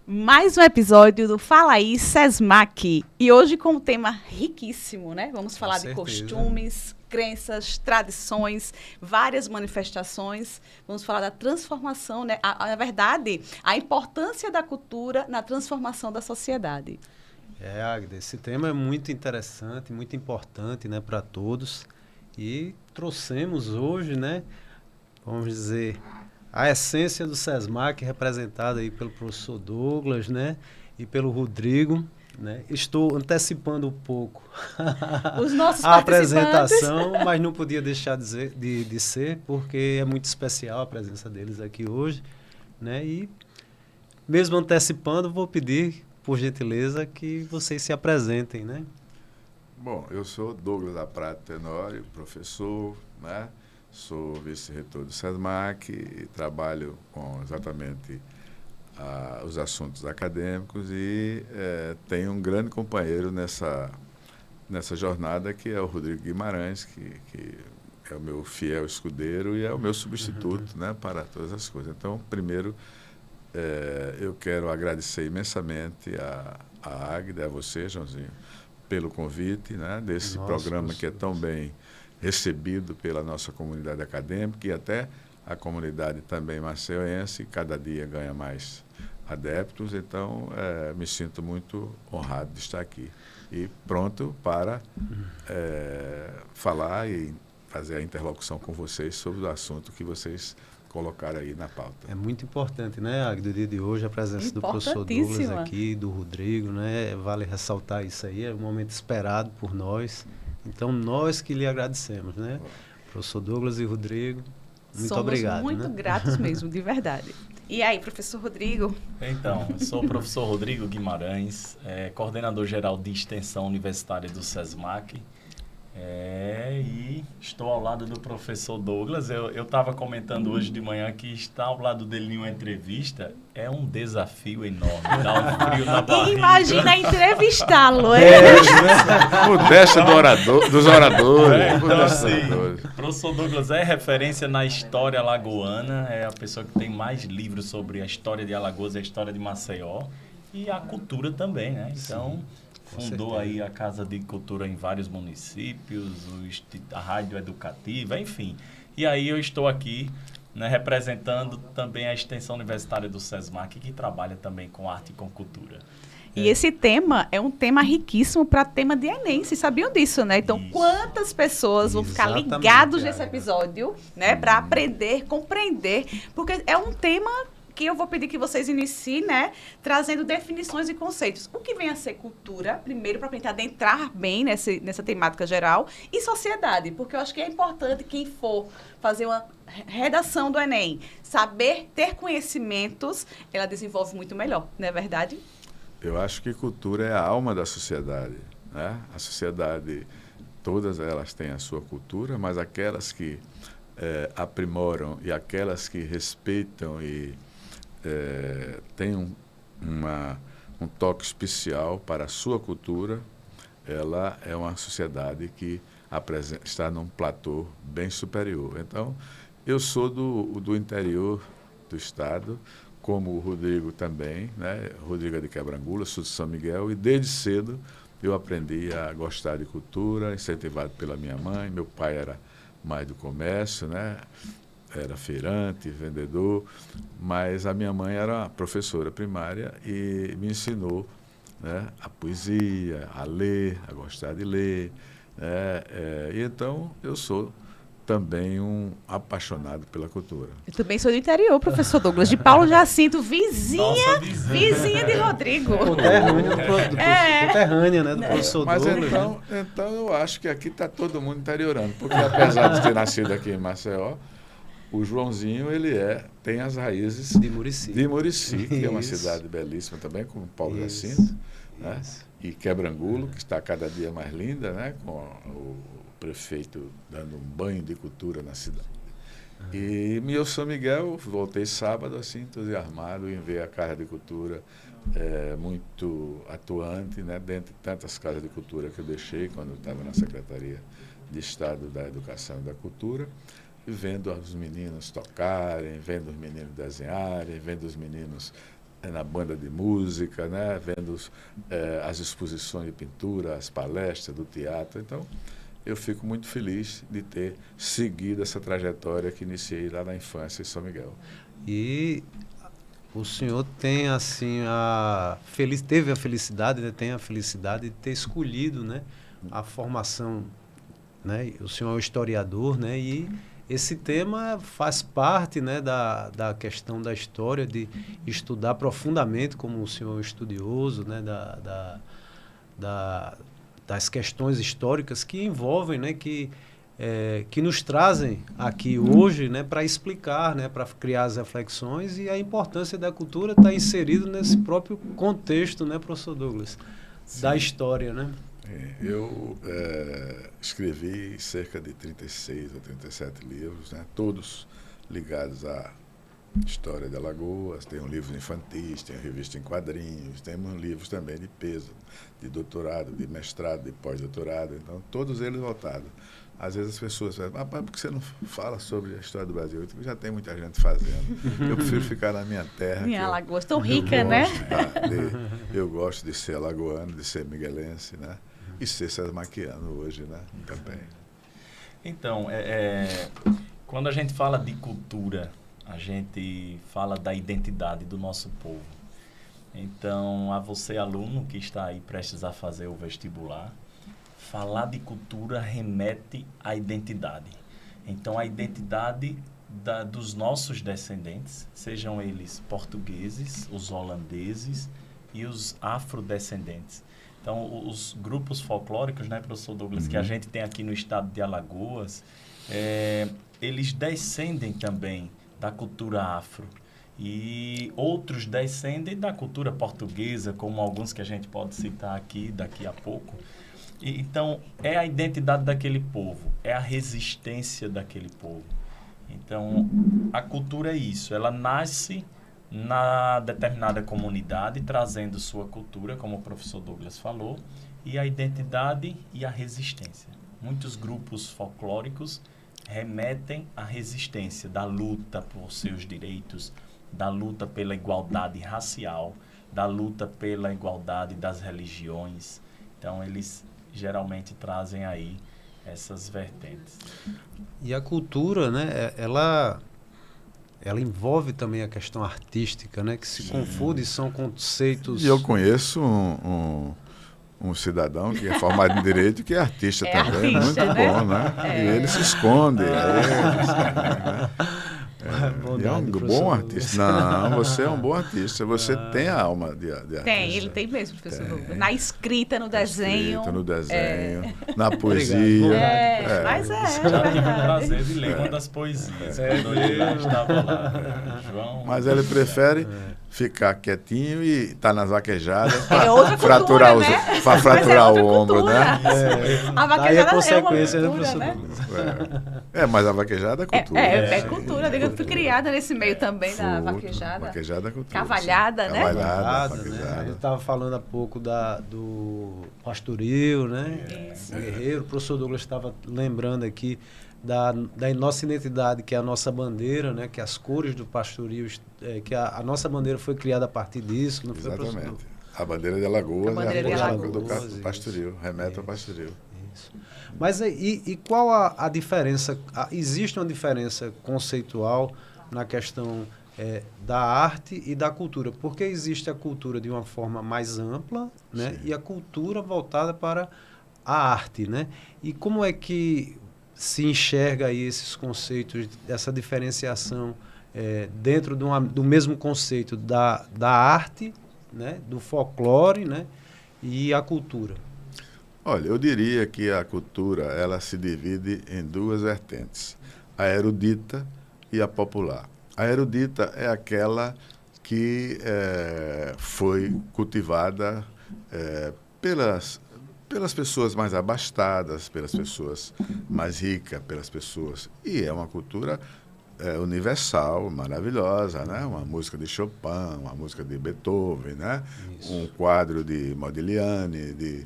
Mais um episódio do Fala Aí SESMAC. E hoje com um tema riquíssimo, né? Vamos falar de costumes, crenças, tradições, várias manifestações. Vamos falar da transformação, né? Na verdade, a importância da cultura na transformação da sociedade. Agda, esse tema é muito interessante, muito importante, né, para todos. E trouxemos hoje, né, vamos dizer, a essência do SESMAC, representada aí pelo professor Douglas, né, e pelo Rodrigo, né. Estou antecipando um pouco os nossos a apresentação, mas não podia deixar de ser, porque é muito especial a presença deles aqui hoje, né, e mesmo antecipando, vou pedir, por gentileza, que vocês se apresentem, né. Bom, eu sou Douglas da Prata Tenório, professor, né? Sou vice-reitor do SESMAC e trabalho com exatamente os assuntos acadêmicos e tenho um grande companheiro nessa jornada, que é o Rodrigo Guimarães, que é o meu fiel escudeiro e é o meu substituto, né, para todas as coisas. Então, primeiro, eu quero agradecer imensamente a Águida, a você, Joãozinho, pelo convite, né, desse programa que é tão bem recebido pela nossa comunidade acadêmica e até a comunidade também maceioense, cada dia ganha mais adeptos, então me sinto muito honrado de estar aqui e pronto para falar e fazer a interlocução com vocês sobre o assunto que vocês colocaram aí na pauta. É muito importante, né, do dia de hoje, a presença do professor Douglas aqui, do Rodrigo, né, vale ressaltar isso aí, é um momento esperado por nós. Então, nós que lhe agradecemos, né? Professor Douglas e Rodrigo, muito obrigado. Somos muito gratos mesmo, de verdade. E aí, professor Rodrigo? Então, eu sou o professor Rodrigo Guimarães, coordenador geral de extensão universitária do SESMAC. E estou ao lado do professor Douglas. Eu estava comentando hoje de manhã que estar ao lado dele em uma entrevista é um desafio enorme, dá um frio na barriga. Imagina entrevistá-lo, Modéstia dos oradores. Então, assim, o professor Douglas é referência na história alagoana, é a pessoa que tem mais livros sobre a história de Alagoas e a história de Maceió e a cultura também, né? Então, fundou aí a Casa de Cultura em vários municípios, a Rádio Educativa, enfim. E aí eu estou aqui, né, representando também a extensão universitária do SESMAC, que trabalha também com arte e com cultura. E esse tema é um tema riquíssimo para tema de Enem, vocês sabiam disso, né? Então, quantas pessoas vão ficar ligados nesse episódio, né? Para aprender, compreender, porque é um tema que eu vou pedir que vocês iniciem, né, trazendo definições e conceitos. O que vem a ser cultura, primeiro, para tentar adentrar bem nessa temática geral, e sociedade, porque eu acho que é importante quem for fazer uma redação do Enem, saber ter conhecimentos, ela desenvolve muito melhor, não é verdade? Eu acho que cultura é a alma da sociedade, né? A sociedade, todas elas têm a sua cultura, mas aquelas que aprimoram e aquelas que respeitam e tem um toque especial para a sua cultura, ela é uma sociedade que está num platô bem superior. Então, eu sou do interior do estado, como o Rodrigo também, né? O Rodrigo é de Quebrangulo, sou de São Miguel, e desde cedo eu aprendi a gostar de cultura, incentivado pela minha mãe. Meu pai era mais do comércio, né? Era feirante, vendedor, mas a minha mãe era professora primária e me ensinou, né, a poesia, a ler, a gostar de ler, né, e então eu sou também um apaixonado pela cultura. Eu também sou do interior, professor Douglas, de Paulo Jacinto, vizinha de Rodrigo. Conterrânea, né, do professor Mas Douglas. Então eu acho que aqui está todo mundo interiorando, porque apesar de ter nascido aqui em Maceió, o Joãozinho, tem as raízes de Murici, que é uma cidade belíssima também, como Paulo Jacinto, né? E Quebrangulo, que está cada dia mais linda, né? Com o prefeito dando um banho de cultura na cidade. E meu São Miguel, voltei sábado, assim, entusiasmado em ver a Casa de Cultura muito atuante, né, dentre tantas casas de cultura que eu deixei quando eu estava na Secretaria de Estado da Educação e da Cultura, e vendo os meninos tocarem, vendo os meninos desenharem, vendo os meninos na banda de música, né, vendo as exposições de pintura, as palestras do teatro. Então, eu fico muito feliz de ter seguido essa trajetória que iniciei lá na infância em São Miguel. E o senhor tem, assim, teve a felicidade, né, tem a felicidade de ter escolhido, né, a formação, né, o senhor é um historiador, né, e esse tema faz parte, né, da questão da história, de estudar profundamente, como o senhor é um estudioso, né, das questões históricas que envolvem, né, que nos trazem aqui hoje, né, para explicar, né, para criar as reflexões, e a importância da cultura está inserida nesse próprio contexto, né, professor Douglas, da história, né? Eu escrevi cerca de 36 ou 37 livros, né, todos ligados à história de Alagoas. Tenho livros infantis, tenho revista em quadrinhos, temos livros também de peso, de doutorado, de mestrado, de pós-doutorado, então todos eles voltados. Às vezes as pessoas falam, por que você não fala sobre a história do Brasil? Já tem muita gente fazendo. Eu prefiro ficar na minha terra. Minha Alagoas tão rica, né? Eu gosto de ser alagoano, de ser miguelense, né? E ser sesmaquiano hoje, né? Também. Então, quando a gente fala de cultura, a gente fala da identidade do nosso povo. Então, a você, aluno que está aí prestes a fazer o vestibular, falar de cultura remete à identidade. Então, a identidade dos nossos descendentes, sejam eles portugueses, os holandeses e os afrodescendentes. Então, os grupos folclóricos, né, professor Douglas, que a gente tem aqui no estado de Alagoas, eles descendem também da cultura afro. E outros descendem da cultura portuguesa, como alguns que a gente pode citar aqui daqui a pouco. Então, é a identidade daquele povo, é a resistência daquele povo. Então, a cultura é isso, ela nasce na determinada comunidade, trazendo sua cultura, como o professor Douglas falou, e a identidade e a resistência. Muitos grupos folclóricos remetem à resistência, da luta por seus direitos, da luta pela igualdade racial, da luta pela igualdade das religiões. Então, eles geralmente trazem aí essas vertentes. E a cultura, né, ela envolve também a questão artística, né, que se confunde, são conceitos... E eu conheço um cidadão que é formado em Direito, que é artista também, artista, muito né? bom, né? E ele se esconde. É um bom artista. Não, você é um bom artista. Você tem a alma de artista. Ele tem mesmo, professor Douglas. Na escrita, no desenho. Na poesia. Mas Já tive o prazer de ler uma das poesias quando eu estava lá. João. Mas ele prefere ficar quietinho e estar nas vaquejadas outra fraturar, cultura, né? para fraturar Mas é o ombro, cultura. né? A vaquejada consequência, é uma cultura, né? Mas a vaquejada é cultura. É cultura. Eu fui criada nesse meio também da vaquejada. Vaquejada é cultura. Cavalhada, né? Cavalhada, né? A gente estava falando há pouco do pastoril, né? Isso. Guerreiro. O professor Douglas estava lembrando aqui da nossa identidade, que é a nossa bandeira, né? Que as cores do pastoril, que a nossa bandeira foi criada a partir disso. Não foi, exatamente. A bandeira de Alagoas, a bandeira é a de cor do Alagoas, pastoril, remete ao pastoril. Isso. Mas e qual a diferença? Existe uma diferença conceitual na questão da arte e da cultura? Porque existe a cultura de uma forma mais ampla, né? E a cultura voltada para a arte, né? E como é que se enxerga aí esses conceitos, essa diferenciação dentro do mesmo conceito da arte, né? Do folclore, né? E a cultura? Olha, eu diria que a cultura ela se divide em duas vertentes, a erudita e a popular. A erudita é aquela que foi cultivada pelas pessoas mais abastadas, pelas pessoas mais ricas, pelas pessoas. E é uma cultura universal, maravilhosa, né? Uma música de Chopin, uma música de Beethoven, né? Um quadro de Modigliani,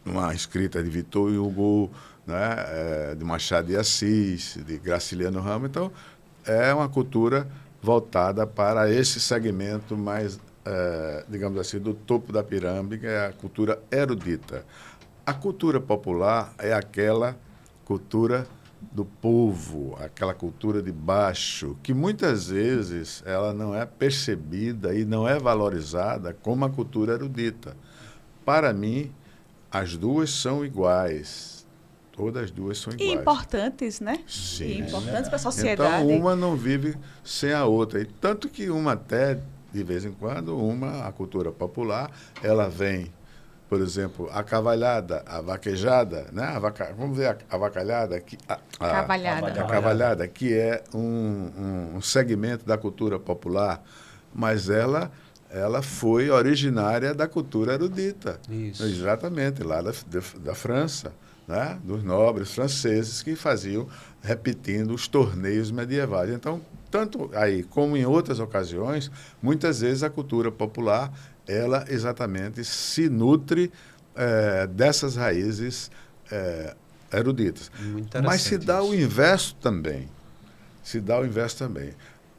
uma escrita de Victor Hugo, né? De Machado de Assis, de Graciliano Ramos. Então, é uma cultura voltada para esse segmento mais, digamos assim, do topo da pirâmide, que é a cultura erudita. A cultura popular é aquela cultura do povo, aquela cultura de baixo, que muitas vezes ela não é percebida e não é valorizada como a cultura erudita. Para mim, as duas são iguais. Todas as duas são iguais. E importantes, né? Sim. E importantes para a sociedade. Então, uma não vive sem a outra. E tanto que uma até, de vez em quando, a cultura popular, ela vem, por exemplo, a cavalhada, a vaquejada, né? Vamos ver a avacalhada, Cavalhada. A cavalhada, que é um segmento da cultura popular, mas ela foi originária da cultura erudita. Isso. Exatamente, lá da França, né? Dos nobres franceses que faziam, repetindo os torneios medievais. Então, tanto aí como em outras ocasiões, muitas vezes a cultura popular, ela exatamente se nutre dessas raízes eruditas. Mas se dá o inverso também.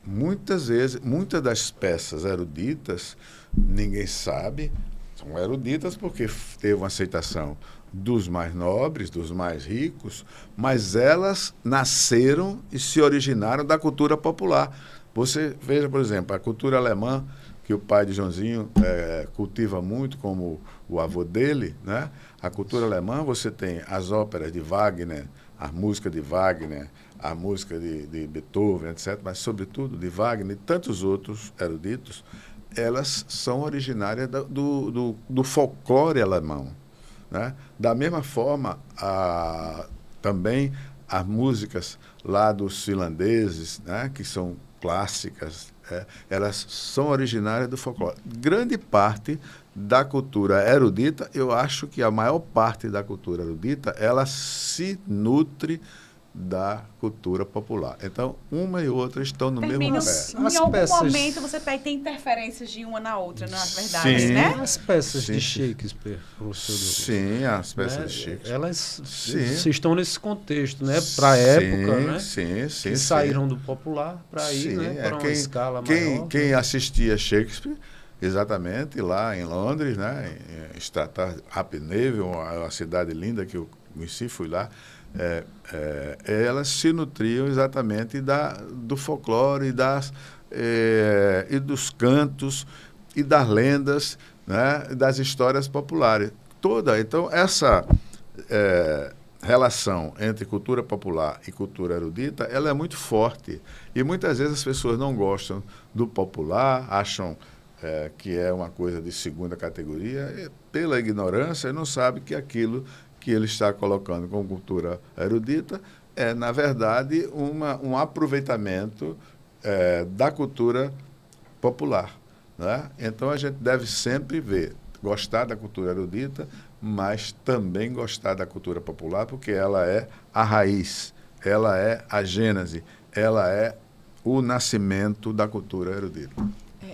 Muitas vezes, muitas das peças eruditas, ninguém sabe, são eruditas porque teve uma aceitação dos mais nobres, dos mais ricos, mas elas nasceram e se originaram da cultura popular. Você veja, por exemplo, a cultura alemã, que o pai de Joãozinho cultiva muito, como o avô dele, né? A cultura alemã, você tem as óperas de Wagner, a música de Wagner, a música de Beethoven, etc., mas, sobretudo, de Wagner e tantos outros eruditos, elas são originárias do folclore alemão, né? Da mesma forma, também as músicas lá dos finlandeses, né? Que são clássicas, elas são originárias do folclore. Grande parte da cultura erudita, eu acho que a maior parte da cultura erudita, ela se nutre da cultura popular. Então, uma e outra estão no mesmo pé. Em algum momento você tem interferências de uma na outra, na verdade, Sim. né? As peças de Shakespeare, professor Douglas. Sim, as peças de Shakespeare. Elas Sim. estão nesse contexto, né? Para a época, né? Sim. Que saíram do popular para ir, né? Para uma escala maior. Quem assistia Shakespeare, exatamente, lá em Londres, né? Em Stratford Neville, uma cidade linda que eu conheci, fui lá. Elas se nutriam exatamente do folclore e dos cantos e das lendas, né? Das histórias populares. Então, essa relação entre cultura popular e cultura erudita, ela é muito forte. E muitas vezes as pessoas não gostam do popular, acham que é uma coisa de segunda categoria, pela ignorância, não sabe que aquilo que ele está colocando como cultura erudita é, na verdade, um aproveitamento da cultura popular, né? Então, a gente deve sempre gostar da cultura erudita, mas também gostar da cultura popular, porque ela é a raiz, ela é a gênese, ela é o nascimento da cultura erudita.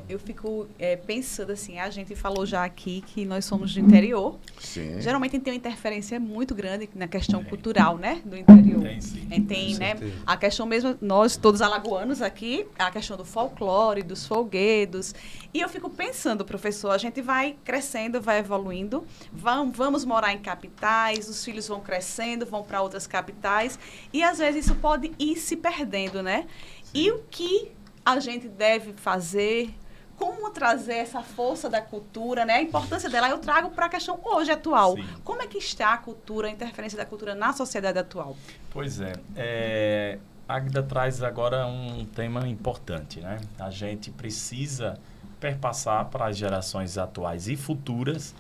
Eu fico pensando assim, a gente falou já aqui que nós somos do interior. Sim. Geralmente tem uma interferência muito grande na questão cultural, né, do interior. Tem, sim. Tem, né, a questão mesmo, nós todos alagoanos aqui, a questão do folclore, dos folguedos. E eu fico pensando, professor, a gente vai crescendo, vai evoluindo, vamos morar em capitais, os filhos vão crescendo, vão para outras capitais, e às vezes isso pode ir se perdendo, né? E o que a gente deve fazer? Como trazer essa força da cultura, né? A importância dela eu trago para a questão hoje atual. Sim. Como é que está a cultura, a interferência da cultura na sociedade atual? Pois é. Águida traz agora um tema importante, né? A gente precisa perpassar para as gerações atuais e futuras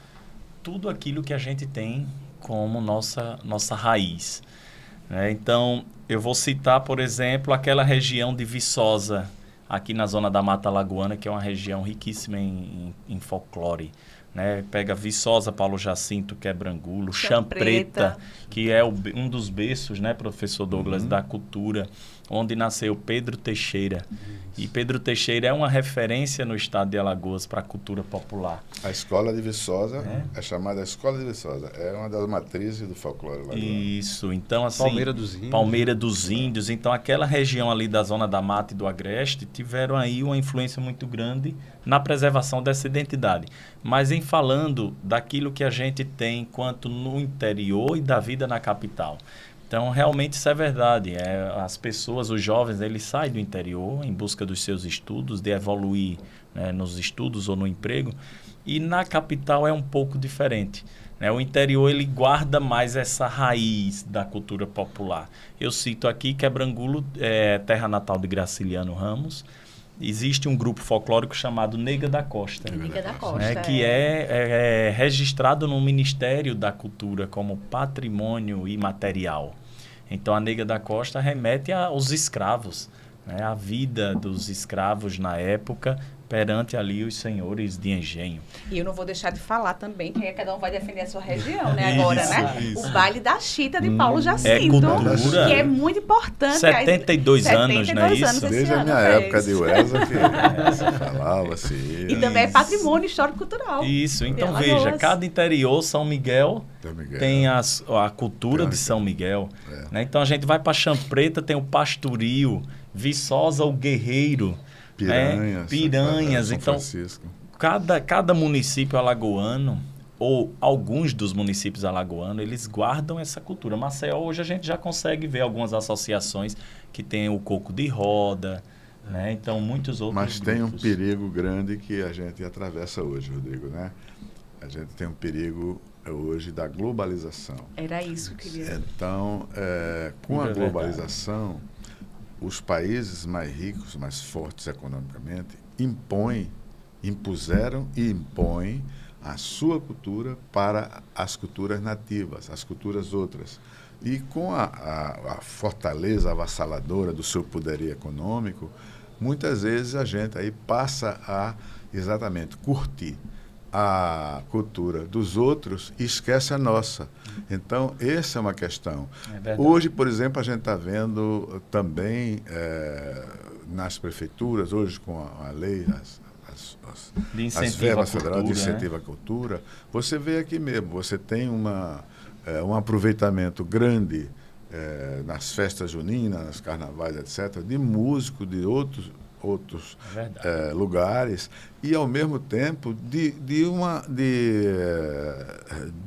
tudo aquilo que a gente tem como nossa raiz, né? Então, eu vou citar, por exemplo, aquela região de Viçosa, aqui na zona da Mata Alagoana, que é uma região riquíssima em folclore, né? Pega Viçosa, Paulo Jacinto, Quebrangulo, Champreta, que é um dos berços, né, professor Douglas, da cultura, onde nasceu Pedro Teixeira. E Pedro Teixeira é uma referência no estado de Alagoas para a cultura popular. A escola de Viçosa é chamada Escola de Viçosa. É uma das matrizes do folclore alagoano. Isso, então assim... Palmeira dos Índios. Palmeira dos Índios. Então aquela região ali da Zona da Mata e do Agreste tiveram aí uma influência muito grande na preservação dessa identidade. Mas em falando daquilo que a gente tem enquanto no interior e da vida na capital. Então, realmente isso é verdade. As pessoas, os jovens, eles saem do interior em busca dos seus estudos, de evoluir, né, nos estudos ou no emprego. E na capital é um pouco diferente, né? O interior ele guarda mais essa raiz da cultura popular. Eu cito aqui Quebrangulo, terra natal de Graciliano Ramos. Existe um grupo folclórico chamado Nega da Costa. Nega da Costa. Que é registrado no Ministério da Cultura como patrimônio imaterial. Então, a Nega da Costa remete aos escravos, né? A vida dos escravos na época perante ali os senhores de engenho. E eu não vou deixar de falar também, que cada um vai defender a sua região, né? Agora, né? Isso. O baile da Chita de Paulo Jacinto, cultura. Que é muito importante. 72 anos, não é isso? Desde a minha época de Uesa que falava assim. E também é patrimônio histórico-cultural. Isso, então veja, cada interior, São Miguel tem a cultura de São Miguel. Né? Então a gente vai para Champreta, tem o Pastoril, Viçosa, o Guerreiro, Piranhas. Então, cada município alagoano, ou alguns dos municípios alagoanos, eles guardam essa cultura. Maceió, hoje a gente já consegue ver algumas associações que tem o coco de roda, né? Então muitos outros Mas tem grupos. Um perigo grande que a gente atravessa hoje, Rodrigo, né? A gente tem um perigo hoje da globalização. Era isso que eu queria. Então, com a globalização, os países mais ricos, mais fortes economicamente, impuseram e impõem a sua cultura para as culturas nativas, as culturas outras. E com a fortaleza avassaladora do seu poderio econômico, muitas vezes a gente aí passa a exatamente curtir a cultura dos outros e esquece a nossa. Então, essa é uma questão. Hoje, por exemplo, a gente está vendo também nas prefeituras, hoje com a lei, as verbas federais de incentivo à cultura, você vê aqui mesmo, você tem um aproveitamento grande nas festas juninas, nos carnavais, etc., de músicos de outros lugares e, ao mesmo tempo, de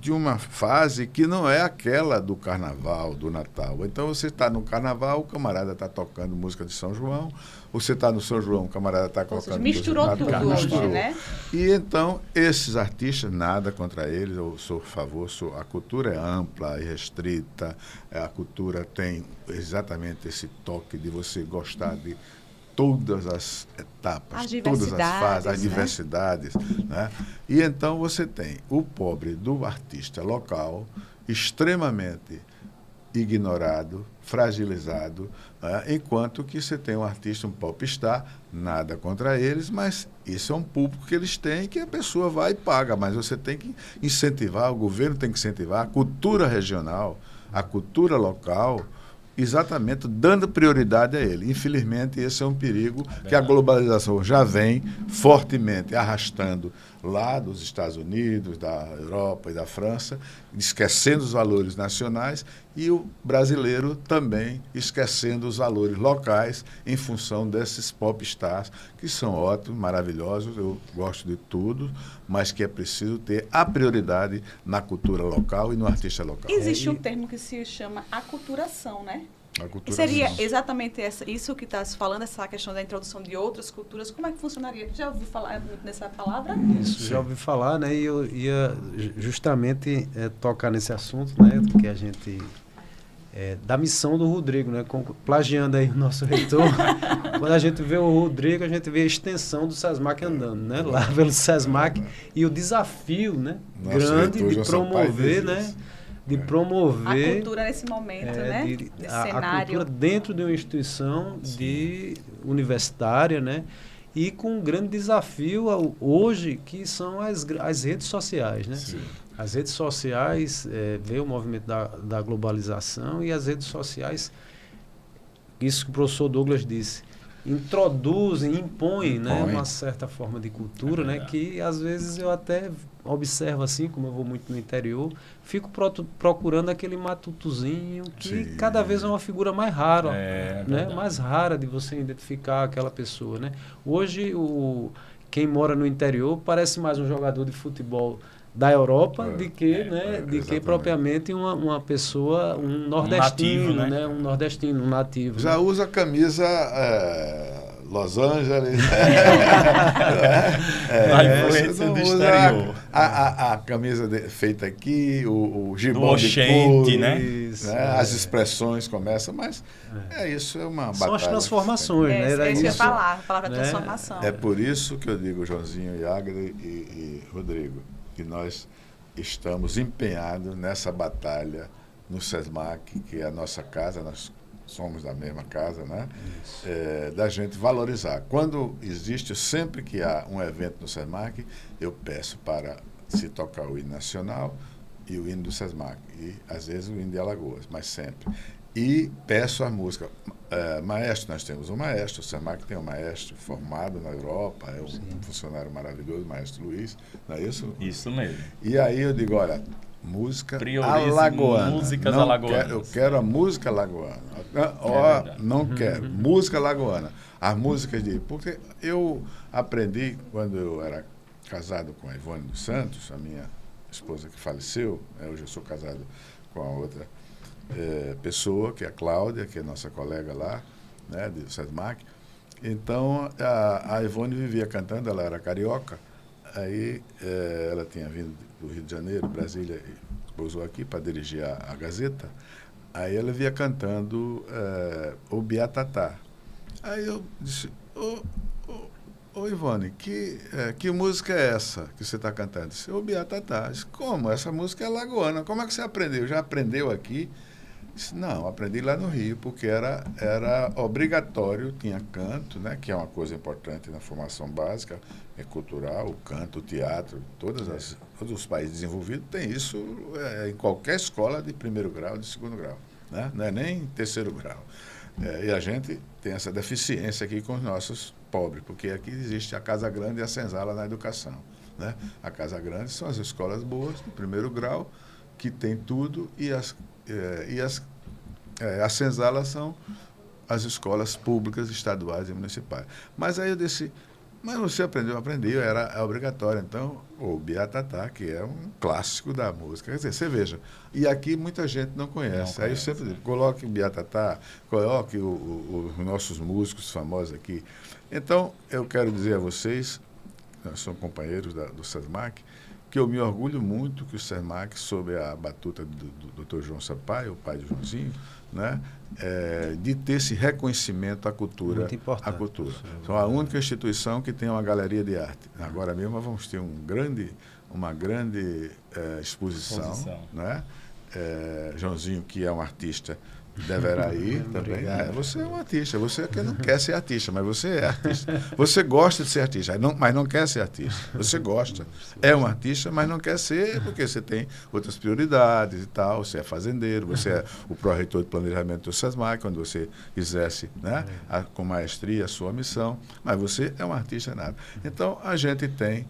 uma fase que não é aquela do carnaval, do Natal. Então, você está no carnaval, o camarada está tocando música de São João, você está no São João, o camarada está colocando misturou música de Natal. Misturou tudo hoje, né? E, então, esses artistas, nada contra eles, eu sou a favor, a cultura é ampla e restrita, a cultura tem exatamente esse toque de você gostar de todas as etapas, todas as fases, as diversidades. Né? E então você tem o pobre do artista local extremamente ignorado, fragilizado, né? Enquanto que você tem um artista, um popstar, nada contra eles, mas isso é um público que eles têm, que a pessoa vai e paga, mas você tem que incentivar, o governo tem que incentivar a cultura regional, a cultura local, exatamente dando prioridade a ele. Infelizmente, esse é um perigo que a globalização já vem fortemente arrastando lá dos Estados Unidos, da Europa e da França, esquecendo os valores nacionais, e o brasileiro também esquecendo os valores locais em função desses popstars, que são ótimos, maravilhosos, eu gosto de tudo, mas que é preciso ter a prioridade na cultura local e no artista local. Existe um termo que se chama aculturação, né? E seria exatamente isso que está se falando, essa questão da introdução de outras culturas. Como é que funcionaria? Já ouviu falar muito nessa palavra? Isso, já ouvi falar, né? E eu ia justamente tocar nesse assunto, né? Que a gente... da missão do Rodrigo, né? Plagiando aí o nosso reitor. Quando a gente vê o Rodrigo, a gente vê a extensão do SESMAC andando, né? Lá pelo SESMAC. E o desafio, né? Grande de promover, né? De promover... A cultura nesse momento, né? A cultura dentro de uma instituição universitária, né? e com um grande desafio hoje, que são as redes sociais, né? Sim. As redes sociais, veio o movimento da globalização, e as redes sociais, isso que o professor Douglas disse, introduzem, impõem, né, uma certa forma de cultura, né, que às vezes eu até observo assim, como eu vou muito no interior, fico procurando aquele matutozinho que Sim. cada vez é uma figura mais rara, né, verdade. mais rara de você identificar aquela pessoa, né. Hoje, quem mora no interior parece mais um jogador de futebol da Europa do que propriamente uma pessoa, um nordestino, nativo, né? Um nordestino, um nativo. Já usa a camisa Los Angeles. A influência do exterior. A camisa feita aqui, o gibão Do Oxente, de couro, né? Isso, as expressões começam, mas isso é uma são batalha. as transformações, né? Isso que eu ia Isso, falar, a palavra né? transformação. É por isso que eu digo, Joãozinho, Yagre e Rodrigo, que nós estamos empenhados nessa batalha no SESMAC, que é a nossa casa, nós somos da mesma casa, né? Da gente valorizar. Quando existe, sempre que há um evento no SESMAC, eu peço para se tocar o hino nacional e o hino do SESMAC, e às vezes o hino de Alagoas, mas sempre. E peço a música. Maestro, nós temos um maestro, o SESMAC tem um maestro formado na Europa, é um funcionário maravilhoso, o maestro Luiz, não é isso? Isso mesmo. E aí eu digo, olha, música Priorize alagoana. músicas Não alagoanas. Eu quero a música alagoana. Não quero. Música alagoana. As músicas Porque eu aprendi, quando eu era casado com a Ivone dos Santos, a minha esposa que faleceu, hoje eu sou casado com a outra pessoa, que é a Cláudia, que é nossa colega lá, né, do SESMAC. Então, a Ivone vivia cantando, ela era carioca, aí ela tinha vindo do Rio de Janeiro, Brasília, e pousou aqui para dirigir a Gazeta. Aí ela via cantando o Biatatá. Aí eu disse, ô Ivone, que música é essa que você está cantando? Disse, o Biatatá. Disse, como? Essa música é alagoana. Como é que você aprendeu? Já aprendeu aqui? Disse, não, aprendi lá no Rio, porque era obrigatório, tinha canto, né, que é uma coisa importante na formação básica, cultural, o canto, o teatro, todos os países desenvolvidos têm isso em qualquer escola de primeiro grau, de segundo grau, né? Não é nem terceiro grau. E a gente tem essa deficiência aqui com os nossos pobres, porque aqui existe a Casa Grande e a Senzala na educação, né? A Casa Grande são as escolas boas, de primeiro grau, que tem tudo, e as senzalas são as escolas públicas, estaduais e municipais. Mas aí eu disse, mas você aprendeu? Aprendi, era obrigatório. Então, o Biatatá, que é um clássico da música. Quer dizer, você veja, e aqui muita gente não conhece. Aí eu sempre digo, coloque o Biatatá, coloque os nossos músicos famosos aqui. Então, eu quero dizer a vocês, nós somos companheiros do SESMAC, que eu me orgulho muito que o SESMAC, sob a batuta do Dr. João Sampaio, o pai do Joãozinho, né, de ter esse reconhecimento à cultura. Muito importante. À cultura. São a única instituição que tem uma galeria de arte. Agora mesmo nós vamos ter uma grande exposição. Né? Joãozinho, que é um artista, deverá ir também. Você é um artista, você que não quer ser artista, mas você é artista. Você gosta de ser artista, mas não quer ser artista. Você gosta, é um artista, mas não quer ser porque você tem outras prioridades e tal. Você é fazendeiro, você é o pró-reitor de planejamento do SESMAC, quando você exerce, né, com maestria a sua missão, mas você é um artista nada. Então, a gente tem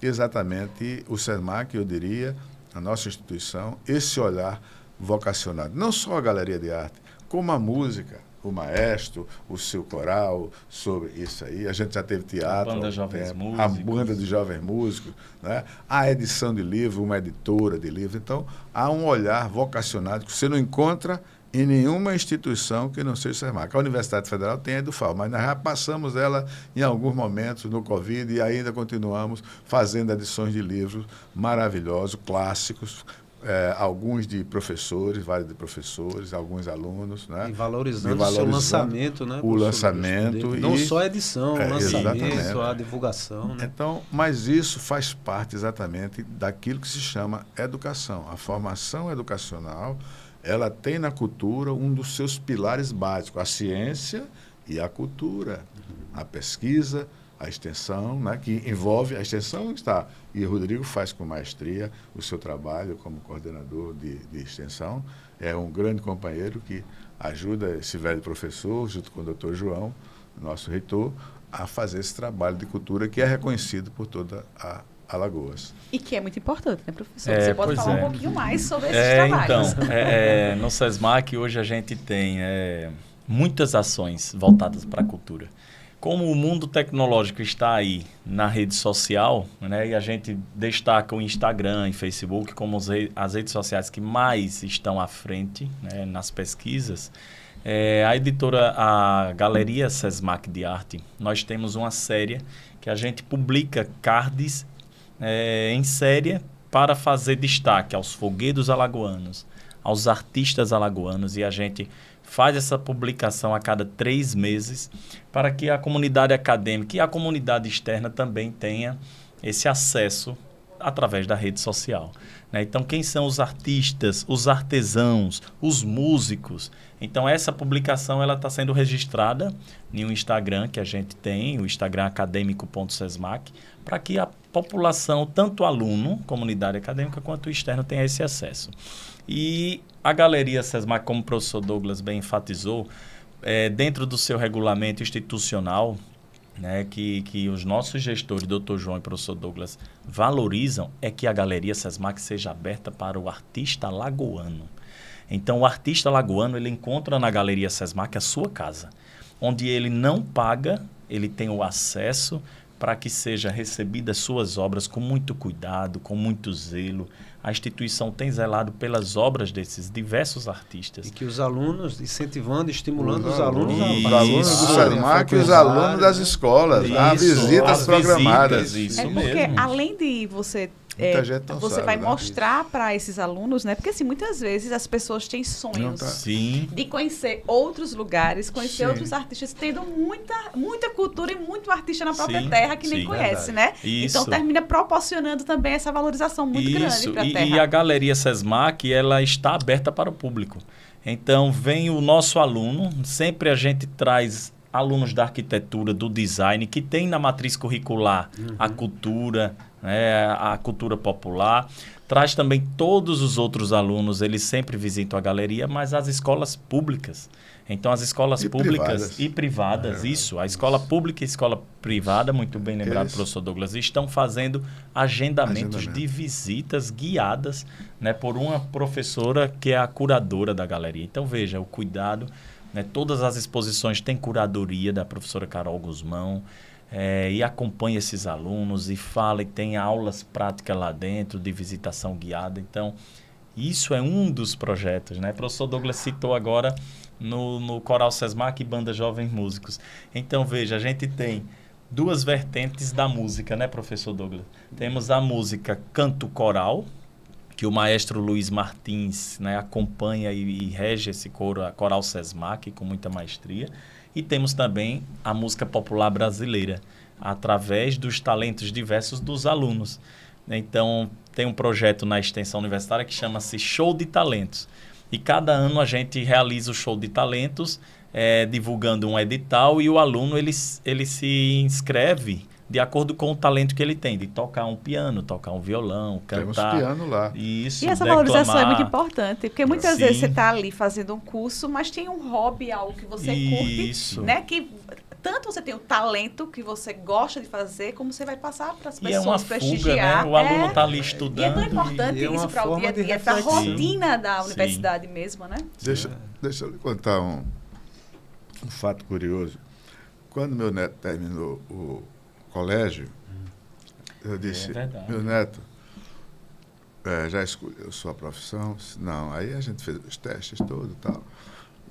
exatamente o SESMAC, eu diria, a nossa instituição, esse olhar vocacionado. Não só a galeria de arte, como a música, o maestro, o seu coral, sobre isso aí. A gente já teve teatro, a banda de jovens músicos, né? A edição de livro, uma editora de livro. Então, há um olhar vocacionado que você não encontra em nenhuma instituição que não seja o SESMAC. A Universidade Federal tem a EduFal, mas nós já passamos ela em alguns momentos no Covid e ainda continuamos fazendo edições de livros maravilhosos, clássicos, alguns de professores, vários de professores, alguns alunos, né? E valorizando o seu lançamento, né? O lançamento. Não só a edição, o lançamento, exatamente. a divulgação. Né? Então, mas isso faz parte exatamente daquilo que se chama educação. A formação educacional, ela tem na cultura um dos seus pilares básicos, a ciência e a cultura, a pesquisa, a extensão, né, que envolve a extensão está, e o Rodrigo faz com maestria o seu trabalho como coordenador de extensão, é um grande companheiro que ajuda esse velho professor, junto com o Dr. João, nosso reitor, a fazer esse trabalho de cultura que é reconhecido por toda a Alagoas. E que é muito importante, né, professor? Você pode falar um pouquinho mais sobre esses trabalhos. Então, no SESMAC hoje a gente tem muitas ações voltadas para a cultura. Como o mundo tecnológico está aí na rede social, né, e a gente destaca o Instagram e Facebook como as redes sociais que mais estão à frente, né, nas pesquisas, a Galeria SESMAC de Arte, nós temos uma série que a gente publica cards em série para fazer destaque aos fogueiros alagoanos, aos artistas alagoanos, e a gente faz essa publicação a cada 3 meses para que a comunidade acadêmica e a comunidade externa também tenha esse acesso através da rede social, né? Então, quem são os artistas, os artesãos, os músicos? Então, essa publicação está sendo registrada em um Instagram que a gente tem, o Instagram acadêmico.sesmac, para que a população, tanto aluno, comunidade acadêmica, quanto externo, tenha esse acesso. E a Galeria SESMAC, como o professor Douglas bem enfatizou, dentro do seu regulamento institucional, né, que os nossos gestores, Dr. João e professor Douglas, valorizam, é que a Galeria SESMAC seja aberta para o artista alagoano. Então, o artista alagoano, ele encontra na Galeria SESMAC a sua casa, onde ele não paga, ele tem o acesso para que seja recebidas suas obras com muito cuidado, com muito zelo. A instituição tem zelado pelas obras desses diversos artistas. E que os alunos, incentivando, estimulando os alunos. Os alunos do SESMAC e os alunos das escolas. Há visitas programadas. Isso porque mesmo. além de você... você vai mostrar para esses alunos, né? Porque assim, muitas vezes as pessoas têm sonhos de conhecer outros lugares, conhecer outros artistas, tendo muita cultura e muito artista na própria terra que nem conhece, né? Isso. Então termina proporcionando também essa valorização muito grande para a terra. E a Galeria SESMAC, ela está aberta para o público. Então vem o nosso aluno, sempre a gente traz alunos da arquitetura, do design, que tem na matriz curricular a cultura, a cultura popular. Traz também todos os outros alunos, eles sempre visitam a galeria, mas as escolas públicas. Então, as escolas públicas e privadas, a escola pública e a escola privada, muito bem lembrado, professor Douglas, estão fazendo agendamentos de visitas guiadas, né, por uma professora que é a curadora da galeria. Então, veja, o cuidado, né, todas as exposições têm curadoria da professora Carol Guzmão, e acompanha esses alunos e fala e tem aulas práticas lá dentro de visitação guiada. Então, isso é um dos projetos, né? O professor Douglas citou agora no Coral SESMAC e Banda Jovens Músicos. Então, veja, a gente tem 2 vertentes da música, né, professor Douglas? Temos a música canto coral, que o maestro Luiz Martins, né, acompanha e rege esse Coral SESMAC com muita maestria. E temos também a música popular brasileira, através dos talentos diversos dos alunos. Então, tem um projeto na extensão universitária que chama-se Show de Talentos. E cada ano a gente realiza o Show de Talentos, divulgando um edital, e o aluno ele se inscreve de acordo com o talento que ele tem, de tocar um piano, tocar um violão, cantar. Temos piano lá. Isso, e essa valorização é muito importante, porque muitas vezes você está ali fazendo um curso, mas tem um hobby, algo que você curte, né? Que tanto você tem o talento que você gosta de fazer, como você vai passar para as pessoas prestigiar. Fuga, né? O aluno está ali estudando. E é tão importante isso para o dia a dia, para a rotina da universidade mesmo, né? Deixa eu lhe contar um fato curioso. Quando meu neto terminou o colégio, eu disse, meu neto, já escolheu sua profissão? Não. Aí a gente fez os testes todos e tal.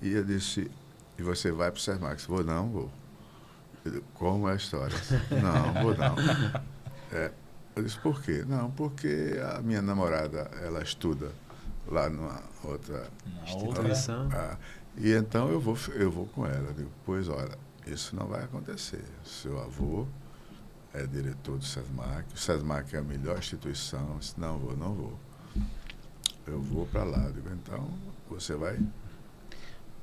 E eu disse, e você vai para o SESMAC? Vou, não, vou. Eu disse, como é a história? Não, vou não. Eu disse, por quê? Não, porque a minha namorada, ela estuda lá numa outra instituição. E então eu vou com ela. Eu digo, pois olha, isso não vai acontecer. Seu avô é diretor do SESMAC, o SESMAC é a melhor instituição, se não vou. Eu vou para lá. Eu digo, então, você vai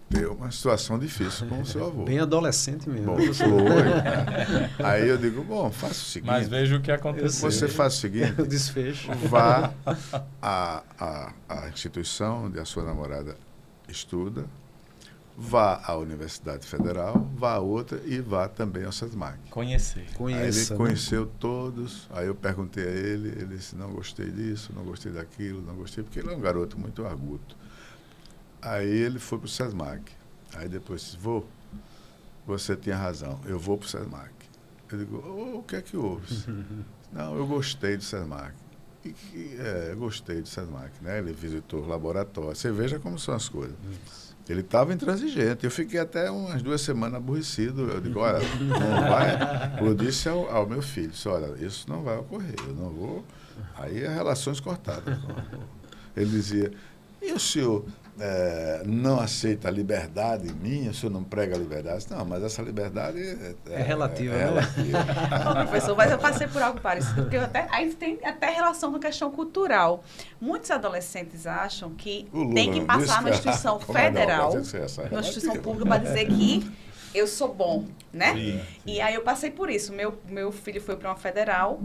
ter uma situação difícil com o seu avô. Bem adolescente mesmo. Bom, foi, né? Aí eu digo, bom, faça o seguinte. Mas veja o que aconteceu. Você faz o seguinte. O desfecho. Vá à instituição onde a sua namorada estuda, vá à Universidade Federal, vá a outra e vá também ao SESMAC. Conhecer. Aí ele conheceu todos, aí eu perguntei a ele, ele disse, não gostei disso, não gostei daquilo, não gostei, porque ele é um garoto muito arguto. Aí ele foi para o SESMAC. Aí depois disse, você tinha razão, eu vou para o SESMAC. Eu digo, o que é que houve? Não, eu gostei do SESMAC. Eu gostei do SESMAC, né? Ele visitou o laboratório. Você veja como são as coisas. Ele estava intransigente. Eu fiquei até umas 2 semanas aborrecido. Eu digo, olha, não vai. Eu disse ao meu filho, disse, olha, isso não vai ocorrer, eu não vou. Aí as relações cortadas. Ele dizia, e o senhor não aceita a liberdade minha? O senhor não prega a liberdade? Eu disse, não, mas essa liberdade é relativa. É relativa. Não, professor, mas eu passei por algo parecido, porque aí tem até relação com a questão cultural. Muitos adolescentes acham que tem que passar na instituição federal, na instituição pública, para dizer que eu sou bom, né? Sim. E aí eu passei por isso. Meu filho foi para uma federal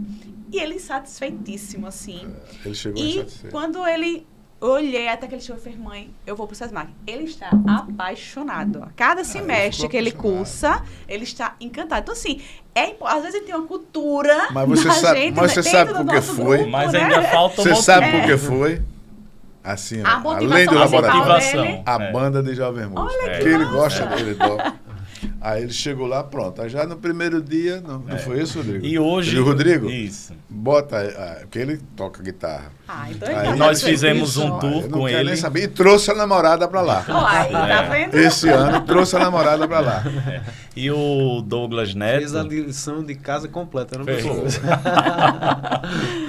e ele insatisfeitíssimo, assim. Ele chegou e insatisfeito. quando ele... Eu olhei até que ele chegou e fez, mãe, eu vou pro SESMAC. Ele está apaixonado. Ó. Cada semestre que ele cursa, ele está encantado. Então, assim, às vezes ele tem uma cultura mas você sabe, mas você sabe por que foi? Grupo, Mas né? ainda falta Você sabe por que foi? Assim, A além do motivação laboratório, dele. a banda de Jovem Música. Olha que ele gosta dele. Aí ele chegou lá, pronto. Aí já no primeiro dia, não foi isso, Rodrigo? E hoje... Rodrigo, isso. Bota, porque ele toca guitarra. Então Aí nós fizemos um eu tour não com quero ele. nem saber. E trouxe a namorada pra lá. Aí, tá vendo? Esse ano trouxe a namorada pra lá. E o Douglas Neto... Fez a lição de casa completa, não Fez. foi?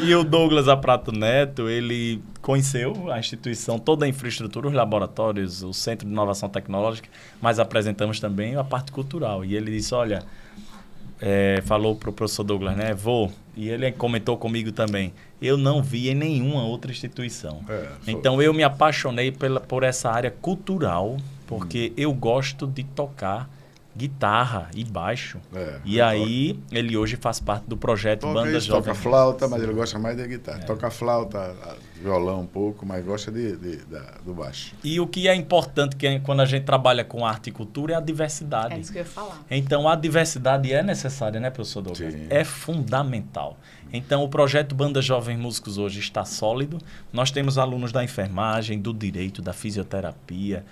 E o Douglas Aprato Neto, ele conheceu a instituição, toda a infraestrutura, os laboratórios, o Centro de Inovação Tecnológica, mas apresentamos também a parte cultural. E ele disse, olha, falou para o professor Douglas, né, e ele comentou comigo também, eu não vi em nenhuma outra instituição. Então eu me apaixonei por essa área cultural, porque eu gosto de tocar guitarra e baixo. E aí, ele hoje faz parte do projeto Banda Jovem. Toca flauta, mas ele gosta mais da guitarra. Toca flauta, violão um pouco, mas gosta do baixo. E o que é importante quando a gente trabalha com arte e cultura é a diversidade. É isso que eu ia falar. Então, a diversidade é necessária, né, professor Douglas? Sim. É fundamental. Então, o projeto Banda Jovem Músicos hoje está sólido. Nós temos alunos da enfermagem, do direito, da fisioterapia,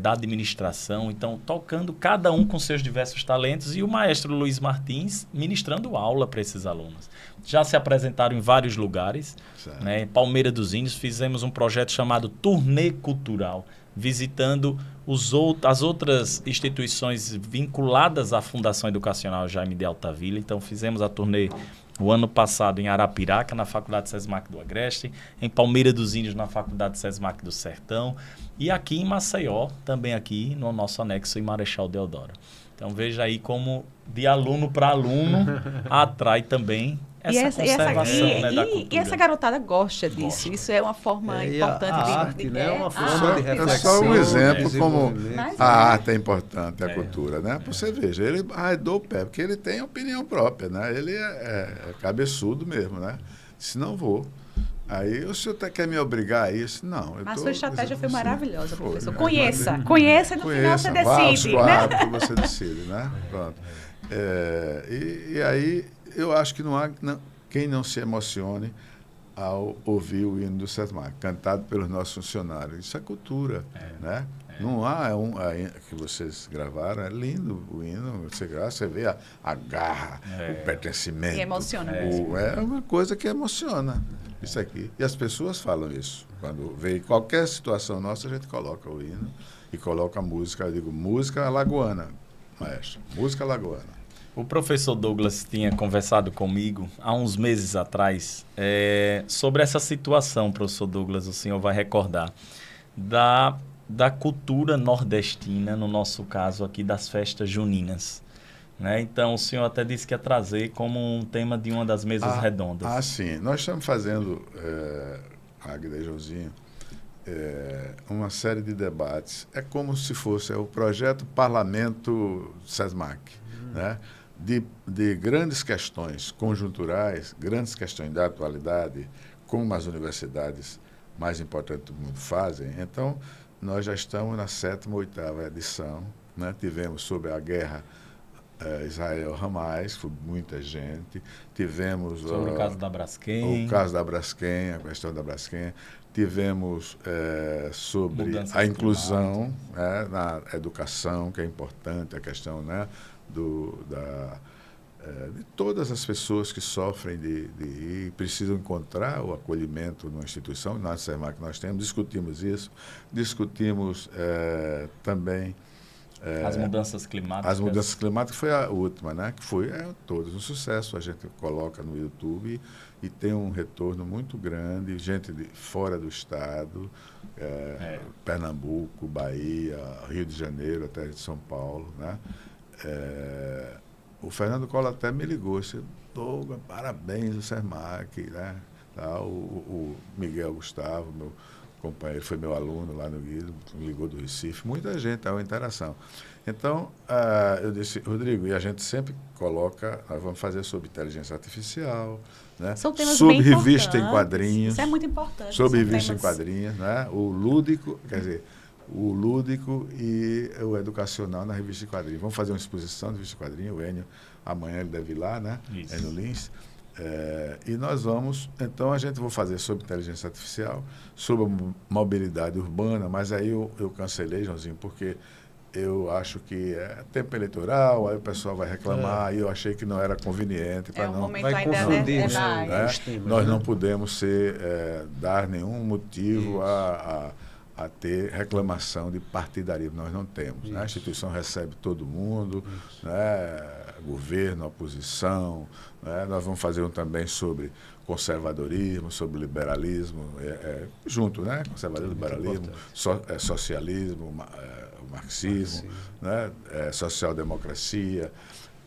da administração, então tocando cada um com seus diversos talentos e o maestro Luiz Martins ministrando aula para esses alunos. Já se apresentaram em vários lugares, né? Em Palmeira dos Índios fizemos um projeto chamado Turnê Cultural, visitando as outras instituições vinculadas à Fundação Educacional Jaime de Altavilla. Então fizemos a turnê o ano passado em Arapiraca, na Faculdade SESMAC do Agreste, em Palmeira dos Índios, na Faculdade SESMAC do Sertão, e aqui em Maceió, também aqui no nosso anexo em Marechal Deodoro. Então veja aí como de aluno para aluno atrai também essa conservação, né, da cultura. E essa garotada gosta disso. Isso é uma forma importante a de... arte, né? É uma forma de reflexão. É só um exemplo como Mas a arte é importante, a cultura, né? Você veja, ele arredou o pé, porque ele tem opinião própria, né? Ele é cabeçudo mesmo, né? Se não vou. Aí o senhor quer me obrigar a isso? Não. A sua estratégia foi maravilhosa, professor. Né? Conheça e no final você vá aos decide. Né? quadros, você decide, né? Pronto. E aí eu acho que não há quem não se emocione ao ouvir o hino do SESMAC, cantado pelos nossos funcionários. Isso é cultura, né? Não há que vocês gravaram, é lindo o hino, você vê a garra, o pertencimento. E emociona. É uma coisa que emociona, isso aqui. E as pessoas falam isso. Quando vê qualquer situação nossa, a gente coloca o hino e coloca a música, eu digo, música alagoana, maestro, música alagoana. O professor Douglas tinha conversado comigo há uns meses atrás sobre essa situação, professor Douglas, o senhor vai recordar, da cultura nordestina, no nosso caso aqui, das festas juninas. Né? Então, o senhor até disse que ia trazer como um tema de uma das mesas redondas. Sim. Nós estamos fazendo, Águida e Josinho, uma série de debates. É como se fosse o projeto Parlamento SESMAC, né? De grandes questões conjunturais, grandes questões da atualidade, como as universidades mais importantes do mundo fazem. Então, nós já estamos na 7ª, 8ª edição, né? Tivemos sobre a guerra Israel-Hamas, foi muita gente. Tivemos sobre o caso da Braskem. O caso da Braskem, a questão da Braskem. Tivemos sobre mudanças a inclusão na educação, que é importante, a questão, né, de todas as pessoas que sofrem e precisam encontrar o acolhimento numa instituição. Na SESMAC nós discutimos isso, discutimos também as mudanças climáticas. As mudanças climáticas foi a última, né? Que foi todos um sucesso. A gente coloca no YouTube e tem um retorno muito grande. Gente de fora do estado, Pernambuco, Bahia, Rio de Janeiro, até de São Paulo, né? O Fernando Collor até me ligou, disse: Douglas, parabéns o SESMAC, né? O Miguel Gustavo, meu companheiro, foi meu aluno lá no Guido, me ligou do Recife, muita gente, uma interação. Então, eu disse: Rodrigo, e a gente sempre coloca, nós vamos fazer sobre inteligência artificial, né? São temas sobre bem revista em importantes. quadrinhos. Isso é muito importante. Sobre São revista em temas... quadrinhos, né? O lúdico, quer dizer, o lúdico e o educacional na revista de quadrinhos. Vamos fazer uma exposição de revista de quadrinhos, o Enio, amanhã ele deve ir lá, né? Isso. Enio Lins. E nós vamos, então a gente vai fazer sobre inteligência artificial, sobre mobilidade urbana, mas aí eu cancelei, Joãozinho, porque eu acho que é tempo eleitoral, aí o pessoal vai reclamar, e eu achei que não era conveniente para não... Vai confundir, né? Nós não podemos dar nenhum motivo a ter reclamação de partidarismo. Nós não temos. Né? A instituição recebe todo mundo, né? Governo, oposição. Né? Nós vamos fazer um também sobre conservadorismo, sobre liberalismo, junto, né? Conservadorismo, liberalismo, socialismo, o marxismo, né? Social-democracia.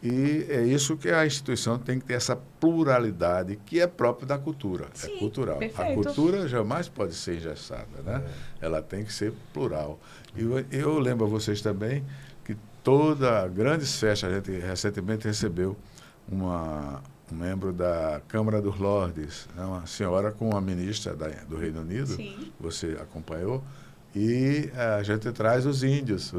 E é isso que a instituição tem que ter, essa pluralidade que é própria da cultura. Sim, é cultural. perfeito. A cultura jamais pode ser engessada, né? Ela tem que ser plural. E eu lembro a vocês também que toda grandes festas, a gente recentemente recebeu um membro da Câmara dos Lordes, né? Uma senhora com uma ministra do Reino Unido. Sim. Você acompanhou. E a gente traz os índios,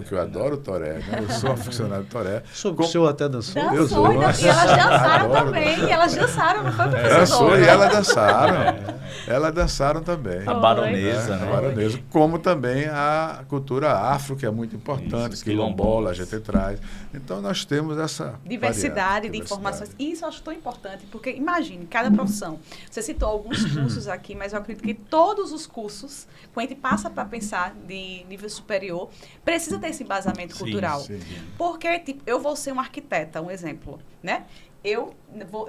que eu adoro o toré, né? Eu sou aficionado do toré. O senhor até dançou? Dançou, e elas dançaram também. E elas dançaram, não foi, professor? Dançou e elas dançaram. Elas dançaram também. A baronesa, né? A baronesa, como também a cultura afro, que é muito importante, Isso, quilombola, a gente traz. Então, nós temos essa diversidade de informações. Isso eu acho tão importante, porque imagine, cada profissão. Você citou alguns cursos aqui, mas eu acredito que todos os cursos, quando a gente passa para pensar de nível superior, precisa ter esse embasamento cultural. Sim. Porque, tipo, eu vou ser uma arquiteta, um exemplo, né? Eu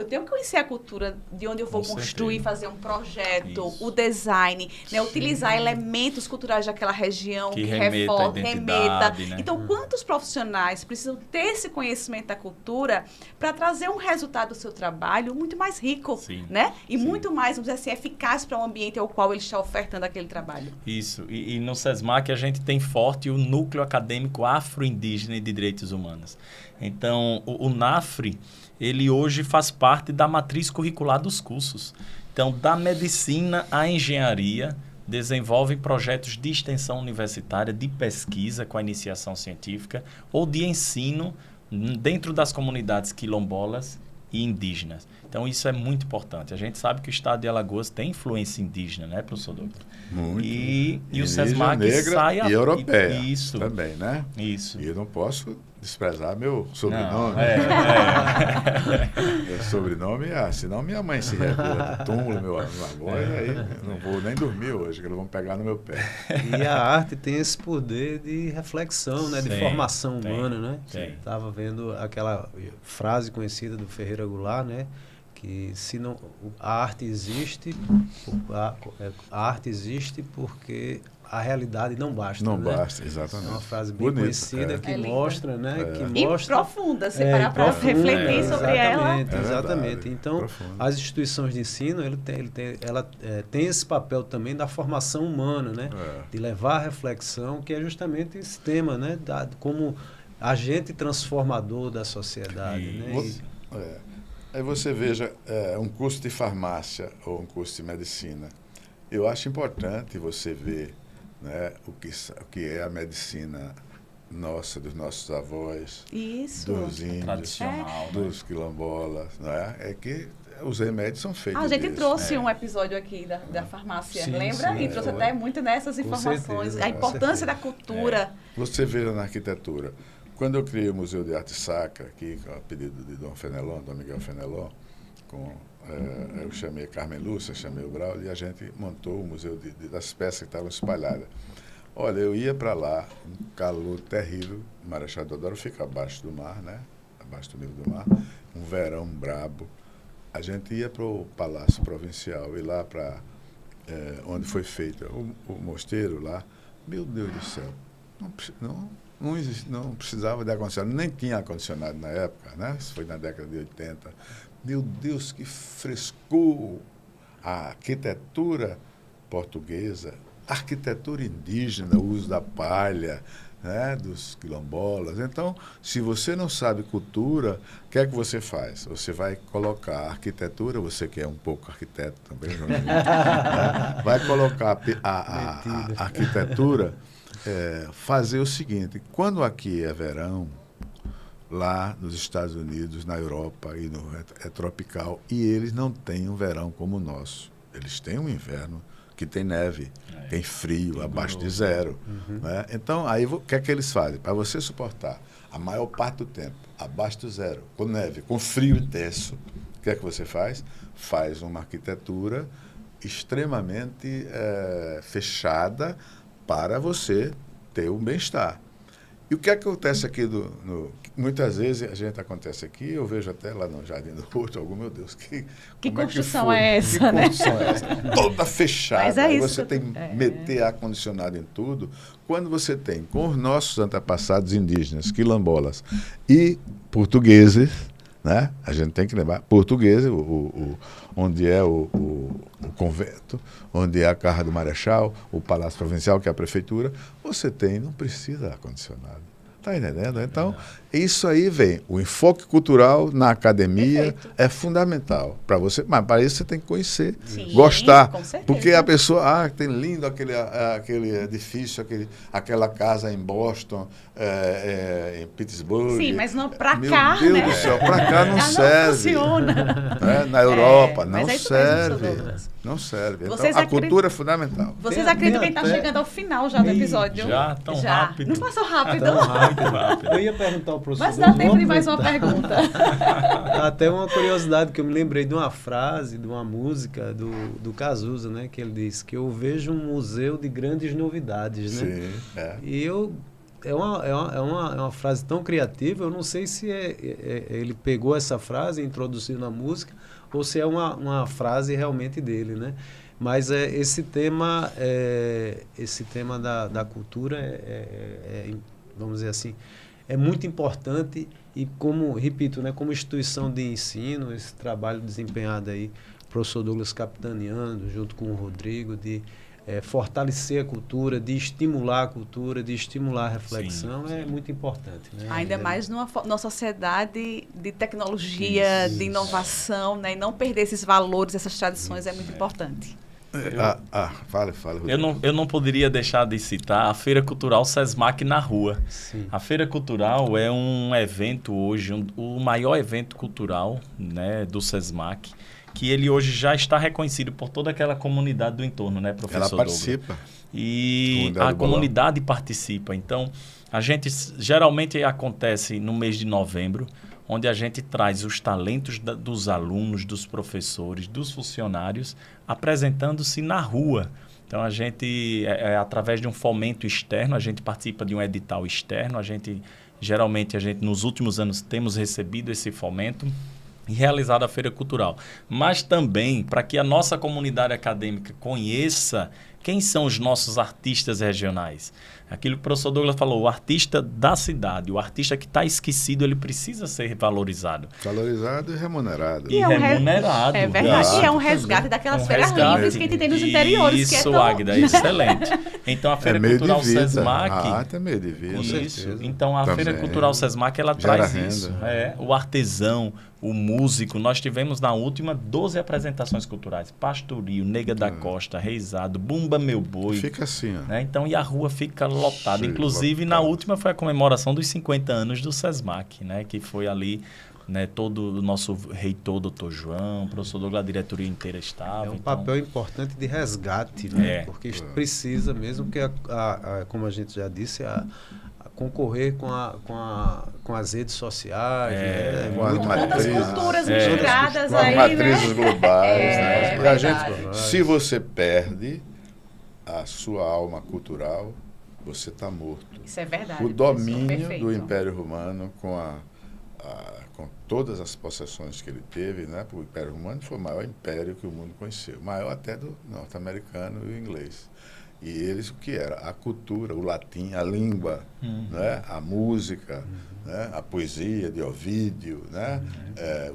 tenho que conhecer a cultura de onde eu vou construir, fazer um projeto, o design, né? Utilizar elementos culturais daquela região que remeta. Né? Então, quantos profissionais precisam ter esse conhecimento da cultura para trazer um resultado do seu trabalho muito mais rico, né? E muito mais, vamos dizer assim, eficaz para o ambiente ao qual ele está ofertando aquele trabalho. Isso. E no SESMAC a gente tem forte o Núcleo Acadêmico Afro-Indígena e de Direitos Humanos. Então, o NAFRE, ele hoje faz parte da matriz curricular dos cursos. Então, da medicina à engenharia, desenvolvem projetos de extensão universitária, de pesquisa com a iniciação científica ou de ensino dentro das comunidades quilombolas e indígenas. Então, isso é muito importante. A gente sabe que o estado de Alagoas tem influência indígena, né, professor Douglas? Muito. E o SESMAC negra sai... E europeia. Isso. Também, né? Isso. E eu não posso desprezar meu sobrenome. Meu sobrenome, senão minha mãe se revela do túmulo, meu avô, e aí não vou nem dormir hoje, que eles vão pegar no meu pé. E a arte tem esse poder de reflexão, né? De formação humana, né? Tem. Estava vendo aquela frase conhecida do Ferreira Goulart, né? que se não, a arte existe, a arte existe porque a realidade não basta. Não né? basta, exatamente. É uma frase bem Bonito, conhecida que mostra, né? Que E mostra, profunda, se parar para refletir sobre ela. Exatamente. Então, profundo. as instituições de ensino, ela tem esse papel também da formação humana, né? De levar a reflexão, que é justamente esse tema, né? Como agente transformador da sociedade. Né? Aí você veja um curso de farmácia ou um curso de medicina. Eu acho importante você ver, né, o que é a medicina nossa, dos nossos avós, dos índios, dos quilombolas. Né? É que os remédios são feitos A gente disso. trouxe um episódio aqui da farmácia, Sim, lembra? sim, E trouxe até muito nessas informações, certeza, a importância da cultura. Você vê na arquitetura. Quando eu criei o Museu de Arte Sacra, aqui, a pedido de Dom Miguel Fenelon, eu chamei Carmen Lúcia, chamei o Braulio, e a gente montou o museu das peças que estavam espalhadas. Olha, eu ia para lá, um calor terrível, Marechal Deodoro fica abaixo do mar, né? Abaixo do nível do mar, um verão brabo. A gente ia para o Palácio Provincial, e lá para onde foi feito o mosteiro lá. Meu Deus do céu, não precisava de ar-condicionado, nem tinha ar-condicionado na época, né? Isso foi na década de 80. Meu Deus, que frescor! A arquitetura portuguesa, a arquitetura indígena, o uso da palha, né? Dos quilombolas. Então, se você não sabe cultura, o que é que você faz? Você vai colocar a arquitetura, você que é um pouco arquiteto também, né? Vai colocar a arquitetura, fazer o seguinte: quando aqui é verão, lá nos Estados Unidos, na Europa, e é tropical, e eles não têm um verão como o nosso. Eles têm um inverno que tem neve, tem frio, abaixo de zero. Né? Então, aí o que é que eles fazem? Para você suportar a maior parte do tempo abaixo do zero, com neve, com frio intenso, o que é que você faz? Faz uma arquitetura extremamente fechada para você ter um bem-estar. E o que acontece aqui, muitas vezes a gente acontece aqui, eu vejo até lá no Jardim do Horto, meu Deus, que construção é essa, que né? construção é essa? Toda fechada. Mas é isso. Você tem que meter ar-condicionado em tudo. Quando você tem, com os nossos antepassados indígenas, quilombolas e portugueses, né? A gente tem que lembrar, portugueses, onde é o convento, onde é a Casa do Marechal, o Palácio Provincial, que é a prefeitura, você não precisa ar-condicionado. Está entendendo? Então, isso aí vem. O enfoque cultural na academia é fundamental para você, mas para isso você tem que conhecer, gostar. Com certeza. Porque a pessoa, tem lindo aquele edifício, aquela casa em Boston, em Pittsburgh. Sim, mas não para cá, Meu Deus né? do céu, para cá não serve. Não funciona. Na Europa, mas não é isso mesmo, serve. professor Douglas. Não serve. Então, Vocês a cultura é fundamental. Vocês acreditam que está chegando ao final já do episódio? Já, tão rápido. Não passou rápido. Muito rápido. Eu ia perguntar ao professor. Mas dá tempo de mais uma pergunta. Até uma curiosidade, que eu me lembrei de uma frase, de uma música do Cazuza, né? Que ele diz que eu vejo um museu de grandes novidades, né? Sim, E é uma frase tão criativa, eu não sei se ele pegou essa frase e introduziu na música, ou se é uma frase realmente dele, né? Mas esse tema da cultura vamos dizer assim, é muito importante, e repito, né, como instituição de ensino, esse trabalho desempenhado aí, o professor Douglas capitaneando, junto com o Rodrigo, de fortalecer a cultura, de estimular a cultura, de estimular a reflexão, é muito importante. Né? Ainda mais numa sociedade de tecnologia, de inovação, né? E não perder esses valores, essas tradições é muito importante. Fala. Eu não poderia deixar de citar a Feira Cultural SESMAC na Rua. Sim. A Feira Cultural é um evento hoje, o maior evento cultural, né, do SESMAC, que ele hoje já está reconhecido por toda aquela comunidade do entorno, né, professor Ela Douglas? participa. E a comunidade participa. Então, a gente geralmente acontece no mês de novembro, onde a gente traz os talentos dos alunos, dos professores, dos funcionários, apresentando-se na rua. Então, a gente, através de um fomento externo, a gente participa de um edital externo, geralmente, nos últimos anos, temos recebido esse fomento, e realizada a Feira Cultural. Mas também para que a nossa comunidade acadêmica conheça quem são os nossos artistas regionais. Aquilo que o professor Douglas falou, o artista da cidade, o artista que está esquecido, ele precisa ser valorizado. Valorizado e remunerado. E remunerado. É verdade. Isso. E é um resgate daquelas feiras livres que a gente tem nos interiores. Isso, que é tão... Águida, excelente. Então, a Feira Cultural SESMAC... arte é meio de vida. Isso. Então, a Também. Feira Cultural SESMAC, ela Gera traz renda. isso. O artesão, o músico. Nós tivemos na última 12 apresentações culturais. Pastorio, Nega da Costa, Reisado, Bumba Meu Boi. Fica assim, ó. Né? Então, e a rua fica lotada. Sim, Inclusive, na lotado. última foi a comemoração dos 50 anos do SESMAC, né? Que foi ali, né, todo o nosso reitor, doutor João, o professor Douglas, a diretoria inteira estava. É um então, papel importante de resgate, né? É. Porque precisa mesmo que, como a gente já disse, a concorrer com as redes sociais, né? com as Muito Tantas matrizes. culturas misturadas Com as aí, matrizes né? globais, É, né? E a verdade. gente, se você perde a sua alma cultural, você está morto. Isso é verdade. O domínio Perfeito. do Império Romano com todas as possessões que ele teve, né? O Império Romano foi o maior império que o mundo conheceu, maior até do norte-americano e o inglês. E eles, o que era? A cultura, o latim, a língua, né? A música, né? A poesia de Ovídio, né?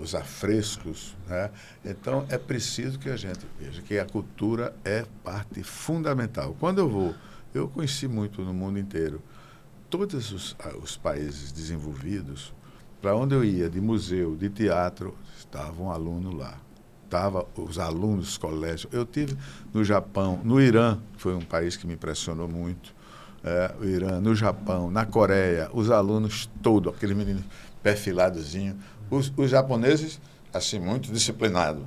Os afrescos. Né? Então, é preciso que a gente veja que a cultura é parte fundamental. Quando eu conheci muito no mundo inteiro, todos os países desenvolvidos, para onde eu ia, de museu, de teatro, estava um aluno lá. Estavam os alunos dos colégios. Eu tive no Japão, no Irã, que foi um país que me impressionou muito, o Irã, no Japão, na Coreia, os alunos todos, aquele menino perfiladozinho. Os japoneses, assim, muito disciplinados.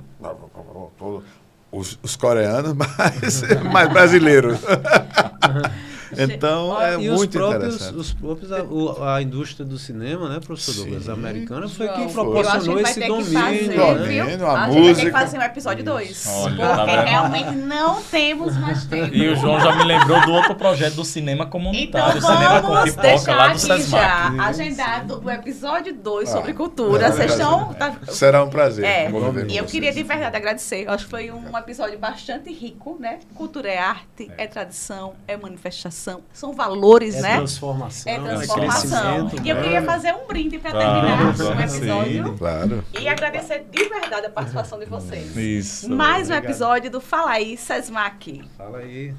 Os coreanos, mais brasileiros. Então, é E muito interessante. os próprios a indústria do cinema, né, professor Douglas, americana, foi João, quem eu proporcionou acho que esse a gente vai ter que domínio. fazer, né? viu? Domínio, a A gente vai ter música. que fazer um episódio 2. Olha, Porque tá vendo? realmente não temos mais tempo. E o João já me lembrou do outro projeto do cinema Então comunitário, cinema com vamos pipoca deixar lá do aqui SESMAC. já agendado o episódio 2 sobre cultura. Vocês estão... Será um prazer. É, conviver com e eu vocês. queria de verdade agradecer. Eu acho que foi um episódio bastante rico, né? Cultura é arte, é tradição, é manifestação, são valores, né? Transformação. É transformação. crescimento, E eu né? queria fazer um brinde para terminar claro, o episódio. Claro. E agradecer de verdade a participação de vocês. Isso. Mais um Obrigado. episódio do Fala aí, SESMAC. Fala aí.